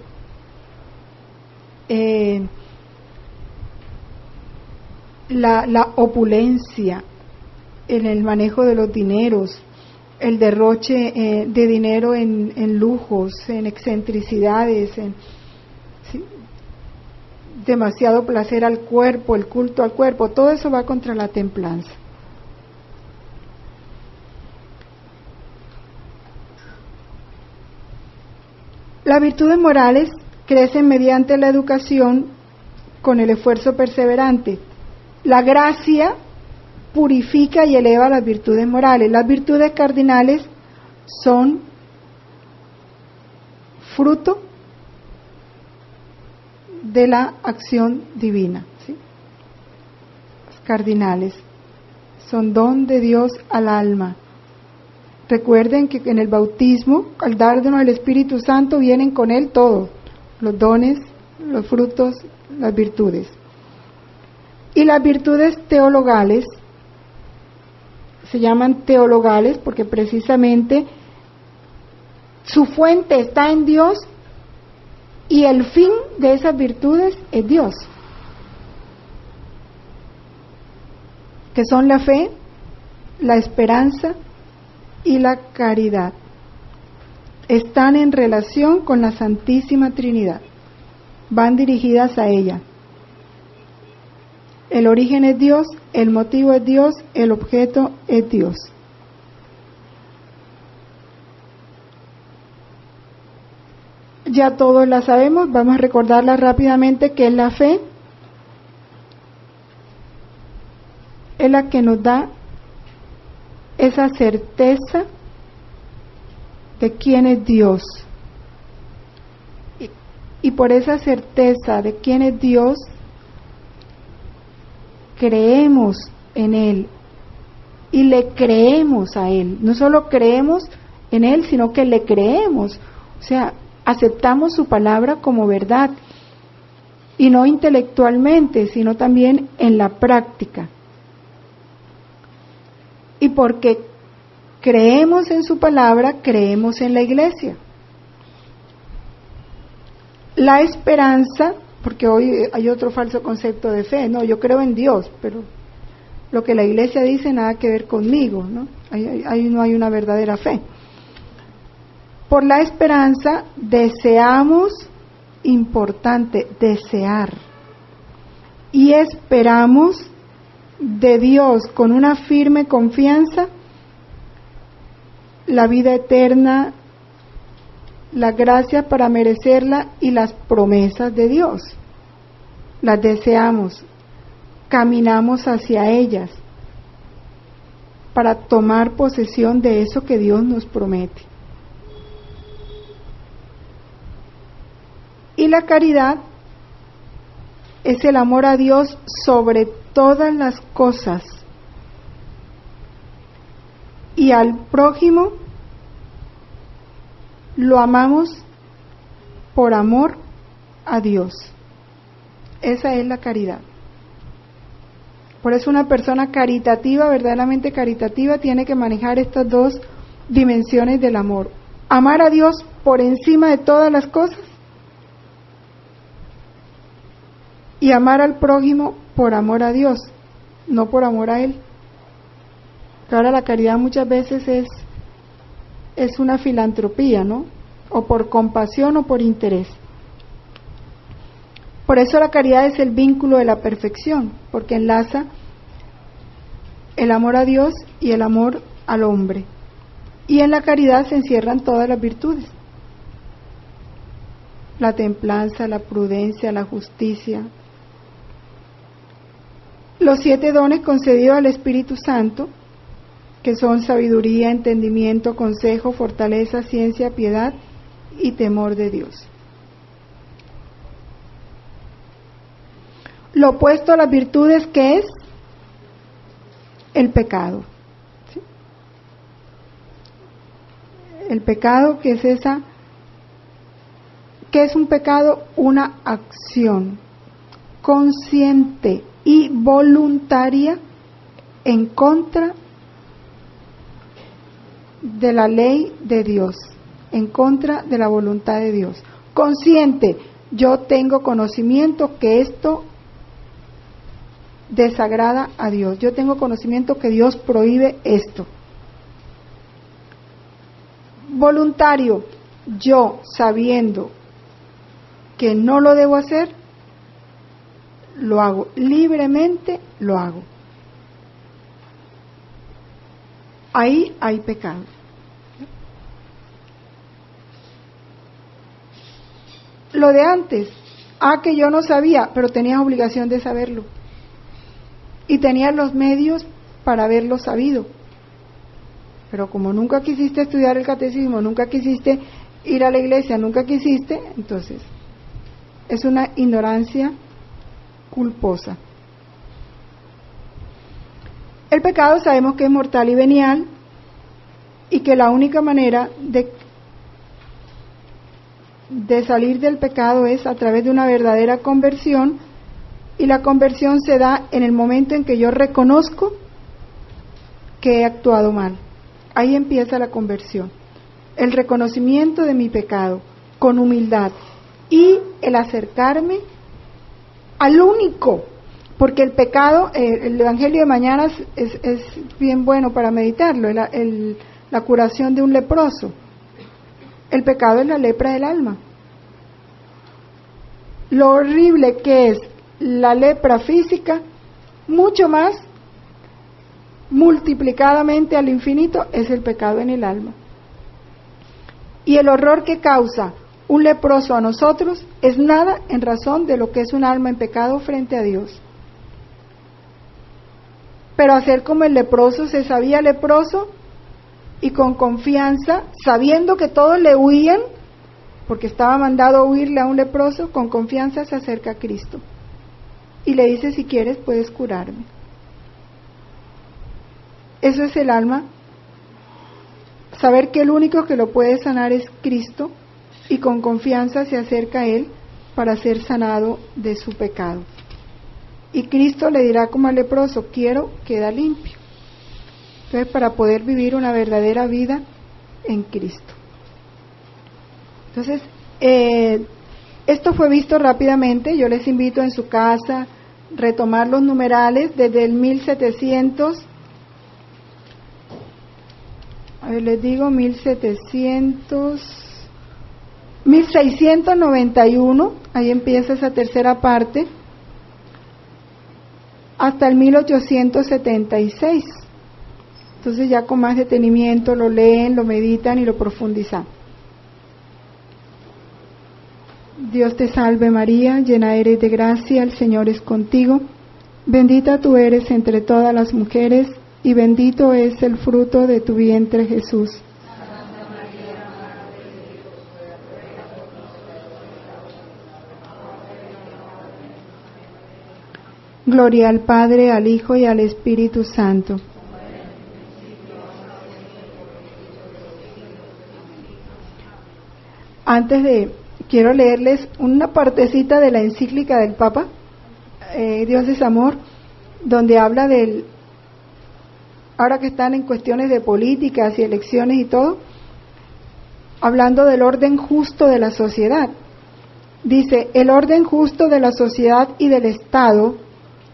la opulencia en el manejo de los dineros, el derroche de dinero en lujos, en excentricidades, ¿sí? demasiado placer al cuerpo, el culto al cuerpo, todo eso va contra la templanza. Las virtudes morales crecen mediante la educación con el esfuerzo perseverante. La gracia purifica y eleva las virtudes morales. Las virtudes cardinales son fruto de la acción divina, ¿sí? Las cardinales son don de Dios al alma. Recuerden que en el bautismo, al darnos el Espíritu Santo, vienen con él todos, los dones, los frutos, las virtudes. Y las virtudes teologales se llaman teologales porque precisamente su fuente está en Dios y el fin de esas virtudes es Dios, que son la fe, la esperanza y la caridad. Están en relación con la Santísima Trinidad, van dirigidas a ella. El origen es Dios, el motivo es Dios, el objeto es Dios. Ya todos la sabemos, vamos a recordarla rápidamente, que es la fe, es la que nos da esa certeza de quién es Dios. Y por esa certeza de quién es Dios, creemos en Él y le creemos a Él. No solo creemos en Él, sino que le creemos. O sea, aceptamos su palabra como verdad. Y no intelectualmente, sino también en la práctica. Y porque creemos en su palabra, creemos en la iglesia. La esperanza, porque hoy hay otro falso concepto de fe, no, yo creo en Dios, pero lo que la iglesia dice nada que ver conmigo, ¿no? Ahí no hay una verdadera fe. Por la esperanza deseamos, importante, desear, y esperamos de Dios con una firme confianza la vida eterna, la gracia para merecerla y las promesas de Dios. Las deseamos, caminamos hacia ellas para tomar posesión de eso que Dios nos promete. Y la caridad es el amor a Dios sobre todas las cosas y al prójimo lo amamos por amor a Dios. Esa es la caridad. Por eso una persona caritativa, verdaderamente caritativa, tiene que manejar estas dos dimensiones del amor. Amar a Dios por encima de todas las cosas y amar al prójimo por amor a Dios, no por amor a Él. Ahora la caridad muchas veces es una filantropía, ¿no? O por compasión o por interés. Por eso la caridad es el vínculo de la perfección, porque enlaza el amor a Dios y el amor al hombre. Y en la caridad se encierran todas las virtudes: la templanza, la prudencia, la justicia. Los 7 dones concedidos al Espíritu Santo, que son sabiduría, entendimiento, consejo, fortaleza, ciencia, piedad y temor de Dios. Lo opuesto a las virtudes, ¿qué es? El pecado. ¿Sí? El pecado, ¿qué es esa? ¿Qué es un pecado? Una acción consciente y voluntaria en contra de la ley de Dios, en contra de la voluntad de Dios. Consciente, yo tengo conocimiento que esto desagrada a Dios, yo tengo conocimiento que Dios prohíbe esto. Voluntario, yo sabiendo que no lo debo hacer, lo hago, libremente lo hago. Ahí hay pecado. Lo de antes, que yo no sabía, pero tenías obligación de saberlo. Y tenías los medios para haberlo sabido. Pero como nunca quisiste estudiar el catecismo, nunca quisiste ir a la iglesia, nunca quisiste, entonces es una ignorancia culposa. El pecado sabemos que es mortal y venial y que la única manera de salir del pecado es a través de una verdadera conversión, y la conversión se da en el momento en que yo reconozco que he actuado mal. Ahí empieza la conversión, el reconocimiento de mi pecado con humildad y el acercarme al único, porque el pecado, el Evangelio de mañana es bien bueno para meditarlo, la curación de un leproso. El pecado es la lepra del alma. Lo horrible que es la lepra física, mucho más multiplicadamente al infinito es el pecado en el alma. Y el horror que causa un leproso a nosotros es nada en razón de lo que es un alma en pecado frente a Dios. Pero hacer como el leproso, se sabía leproso y con confianza, sabiendo que todos le huían, porque estaba mandado a huirle a un leproso, con confianza se acerca a Cristo y le dice: si quieres puedes curarme. Eso es el alma, saber que el único que lo puede sanar es Cristo, y con confianza se acerca a Él para ser sanado de su pecado. Y Cristo le dirá como al leproso: quiero, queda limpio. Entonces, para poder vivir una verdadera vida en Cristo. Entonces, esto fue visto rápidamente. Yo les invito en su casa retomar los numerales desde el 1700. A ver, les digo 1691, ahí empieza esa tercera parte, hasta el 1876. Entonces ya con más detenimiento lo leen, lo meditan y lo profundizan. Dios te salve María, llena eres de gracia, el Señor es contigo. Bendita tú eres entre todas las mujeres, y bendito es el fruto de tu vientre Jesús. Gloria al Padre, al Hijo y al Espíritu Santo. Quiero leerles una partecita de la encíclica del Papa, Dios es amor, donde habla ahora que están en cuestiones de políticas y elecciones y todo, hablando del orden justo de la sociedad. Dice: el orden justo de la sociedad y del Estado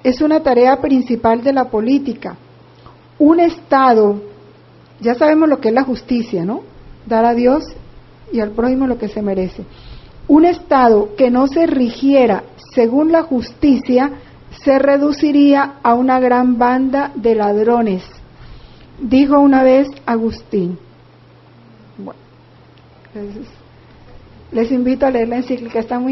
es una tarea principal de la política. Un Estado, ya sabemos lo que es la justicia, ¿no? Dar a Dios y al prójimo lo que se merece. Un Estado que no se rigiera según la justicia se reduciría a una gran banda de ladrones, dijo una vez Agustín. Bueno, entonces, les invito a leer la encíclica, está muy